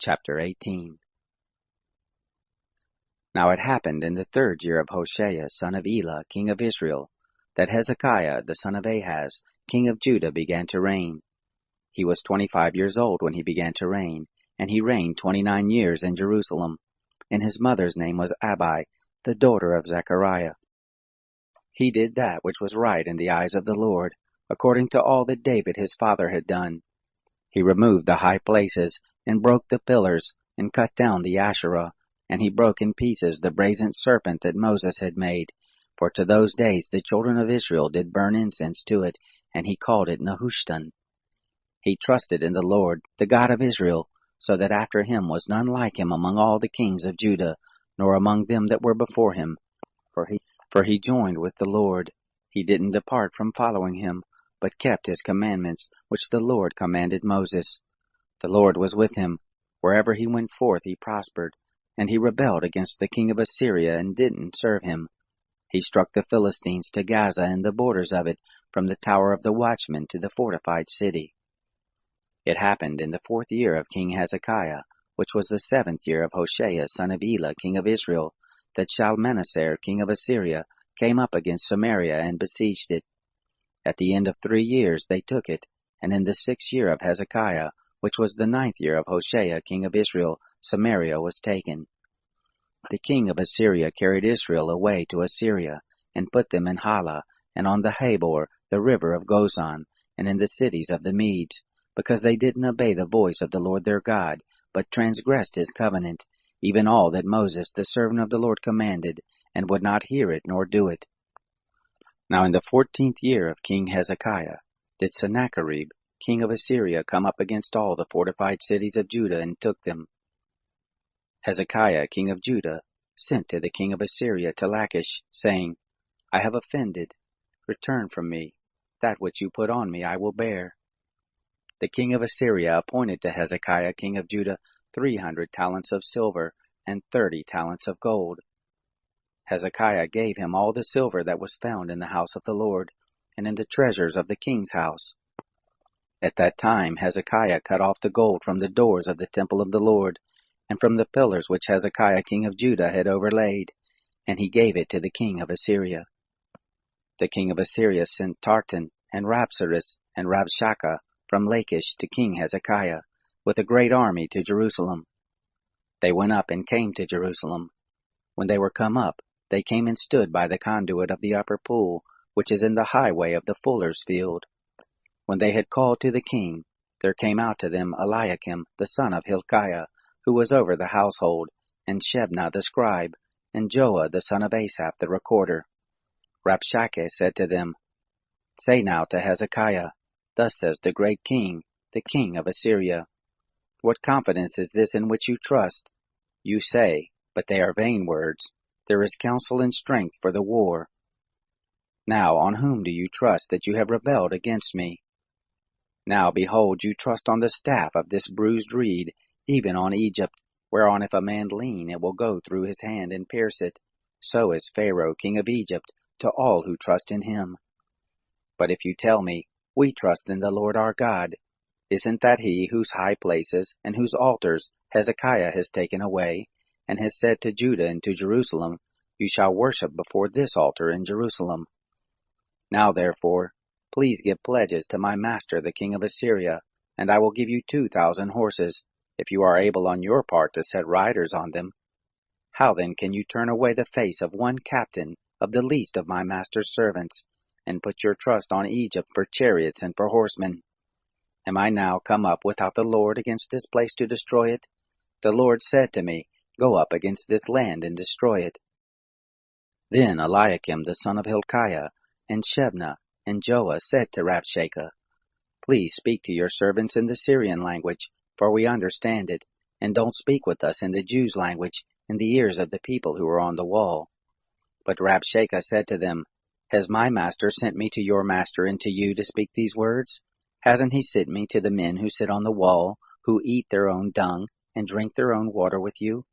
Chapter 18. Now it happened in the 3rd year of Hoshea, son of Elah, king of Israel, that Hezekiah, the son of Ahaz, king of Judah, began to reign. He was 25 years old when he began to reign, and he reigned 29 years in Jerusalem. And his mother's name was Abi, the daughter of Zechariah. He did that which was right in the eyes of the Lord, according to all that David his father had done. He removed the high places, and broke the pillars, and cut down the Asherah, and he broke in pieces the brazen serpent that Moses had made. For to those days the children of Israel did burn incense to it, and he called it Nehushtan. He trusted in the Lord, the God of Israel, so that after him was none like him among all the kings of Judah, nor among them that were before him. For he joined with the Lord. He didn't depart from following him, but kept his commandments, which the Lord commanded Moses. The Lord was with him. Wherever he went forth he prospered, and he rebelled against the king of Assyria and didn't serve him. He struck the Philistines to Gaza and the borders of it, from the tower of the watchman to the fortified city. It happened in the 4th year of King Hezekiah, which was the 7th year of Hoshea, son of Elah, king of Israel, that Shalmaneser, king of Assyria, came up against Samaria and besieged it. At the end of 3 years they took it, and in the 6th year of Hezekiah, which was the 9th year of Hoshea, king of Israel, Samaria was taken. The king of Assyria carried Israel away to Assyria, and put them in Hala, and on the Habor, the river of Gozan, and in the cities of the Medes, because they didn't obey the voice of the Lord their God, but transgressed his covenant, even all that Moses the servant of the Lord commanded, and would not hear it nor do it. Now in the 14th year of King Hezekiah did Sennacherib, king of Assyria, come up against all the fortified cities of Judah, and took them. Hezekiah, king of Judah, sent to the king of Assyria to Lachish, saying, I have offended. Return from me. That which you put on me I will bear. The king of Assyria appointed to Hezekiah, king of Judah, 300 talents of silver, and 30 talents of gold. Hezekiah gave him all the silver that was found in the house of the Lord, and in the treasures of the king's house. At that time Hezekiah cut off the gold from the doors of the temple of the Lord, and from the pillars which Hezekiah king of Judah had overlaid, and he gave it to the king of Assyria. The king of Assyria sent Tartan, and Rabsaris, and Rabshakeh from Lachish to King Hezekiah, with a great army to Jerusalem. They went up and came to Jerusalem. When they were come up, they came and stood by the conduit of the upper pool, which is in the highway of the fuller's field. When they had called to the king, there came out to them Eliakim the son of Hilkiah, who was over the household, and Shebna the scribe, and Joah the son of Asaph the recorder. Rabshakeh said to them, Say now to Hezekiah, Thus says the great king, the king of Assyria, What confidence is this in which you trust? You say, but they are vain words, There is counsel and strength for the war. Now on whom do you trust that you have rebelled against me? Now behold, you trust on the staff of this bruised reed, even on Egypt, whereon if a man lean, it will go through his hand and pierce it. So is Pharaoh king of Egypt to all who trust in him. But if you tell me, We trust in the Lord our God, isn't that he whose high places and whose altars Hezekiah has taken away, and has said to Judah and to Jerusalem, You shall worship before this altar in Jerusalem? Now therefore, please give pledges to my master the king of Assyria, and I will give you 2,000 horses, if you are able on your part to set riders on them. How then can you turn away the face of one captain of the least of my master's servants, and put your trust on Egypt for chariots and for horsemen? Am I now come up without the Lord against this place to destroy it? The Lord said to me, Go up against this land and destroy it. Then Eliakim the son of Hilkiah, and Shebna, and Joah said to Rabshakeh, Please speak to your servants in the Syrian language, for we understand it, and don't speak with us in the Jews' language, in the ears of the people who are on the wall. But Rabshakeh said to them, Has my master sent me to your master and to you to speak these words? Hasn't he sent me to the men who sit on the wall, who eat their own dung, and drink their own water with you?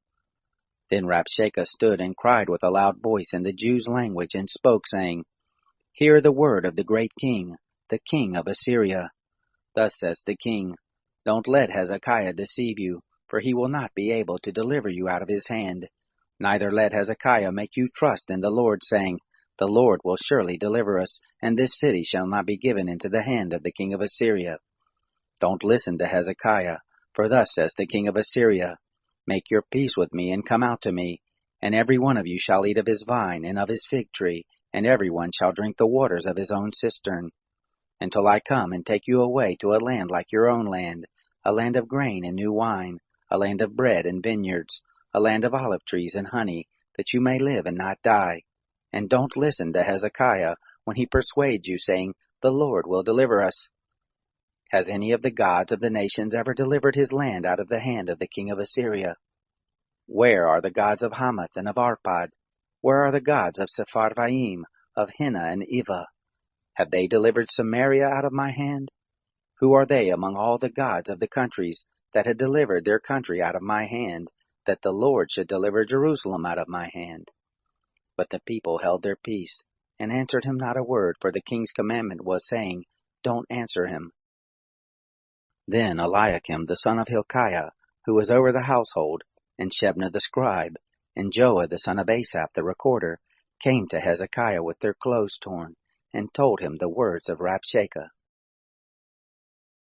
Then Rabshakeh stood and cried with a loud voice in the Jews' language, and spoke, saying, Hear the word of the great king, the king of Assyria. Thus says the king, Don't let Hezekiah deceive you, for he will not be able to deliver you out of his hand. Neither let Hezekiah make you trust in the Lord, saying, The Lord will surely deliver us, and this city shall not be given into the hand of the king of Assyria. Don't listen to Hezekiah, for thus says the king of Assyria, Make your peace with me, and come out to me, and every one of you shall eat of his vine and of his fig tree, and every one shall drink the waters of his own cistern, until I come and take you away to a land like your own land, a land of grain and new wine, a land of bread and vineyards, a land of olive trees and honey, that you may live and not die. And don't listen to Hezekiah when he persuades you, saying, The Lord will deliver us. Has any of the gods of the nations ever delivered his land out of the hand of the king of Assyria? Where are the gods of Hamath and of Arpad? Where are the gods of Sepharvaim, of Hena and Ivah? Have they delivered Samaria out of my hand? Who are they among all the gods of the countries that had delivered their country out of my hand, that the Lord should deliver Jerusalem out of my hand? But the people held their peace, and answered him not a word, for the king's commandment was, saying, Don't answer him. Then Eliakim the son of Hilkiah, who was over the household, and Shebna the scribe, and Joah the son of Asaph the recorder, came to Hezekiah with their clothes torn, and told him the words of Rabshakeh.